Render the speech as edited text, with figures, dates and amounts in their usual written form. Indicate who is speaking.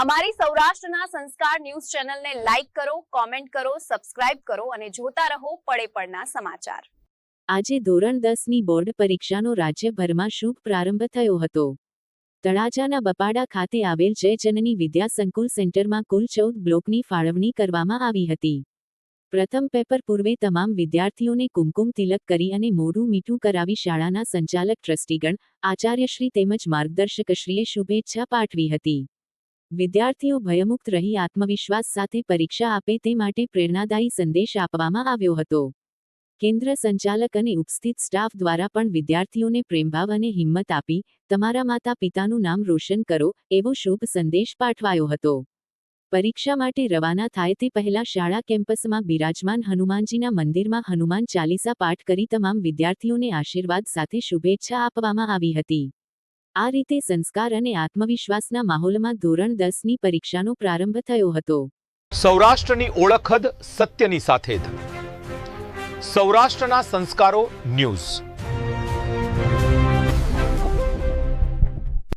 Speaker 1: અમારી સૌરાષ્ટ્રના સંસ્કાર ન્યૂઝ ચેનલને લાઈક કરો, કોમેન્ટ કરો, સબસ્ક્રાઇબ કરો અને જોતા રહો પળે પળના સમાચાર।
Speaker 2: આજે ધોરણ 10ની બોર્ડ પરીક્ષાનો રાજ્યભરમાં શુભ પ્રારંભ થયો હતો। તળાજાના બપાડા ખાતે આવેલ જય જનની વિદ્યા સંકુલ સેન્ટરમાં કુલ 14 બ્લોકની ફાળવણી કરવામાં આવી હતી। પ્રથમ પેપર પૂર્વે તમામ વિદ્યાર્થીઓને કુમકુમ તિલક કરી અને મોઢું મીઠું કરાવી શાળાના સંચાલક ટ્રસ્ટીગણ, આચાર્યશ્રી તેમજ માર્ગદર્શકશ્રીએ શુભેચ્છા પાઠવી હતી। વિદ્યાર્થીઓ ભયમુક્ત રહી આત્મવિશ્વાસ સાથે પરીક્ષા આપે તે માટે પ્રેરણાદાયી સંદેશ આપવામાં આવ્યો હતો। કેન્દ્ર સંચાલક અને ઉપસ્થિત સ્ટાફ દ્વારા પણ વિદ્યાર્થીઓને પ્રેમભાવ અને હિંમત આપી તમારા માતા પિતાનું નામ રોશન કરો એવો શુભ સંદેશ પાઠવાયો હતો। પરીક્ષા માટે રવાના થાય તે પહેલા શાળા કેમ્પસમાં બિરાજમાન હનુમાનજીના મંદિરમાં હનુમાન ચાલીસા પાઠ કરી તમામ વિદ્યાર્થીઓને આશીર્વાદ સાથે શુભેચ્છા આપવામાં આવી હતી। આ રીતે સંસ્કાર અને આત્મવિશ્વાસના માહોલમાં ધોરણ 10ની પરીક્ષાનો પ્રારંભ થયો હતો।
Speaker 3: સૌરાષ્ટ્રની ઓળખ જ સત્યની સાથે જ। સૌરાષ્ટ્રના સંસ્કારો ન્યૂઝ।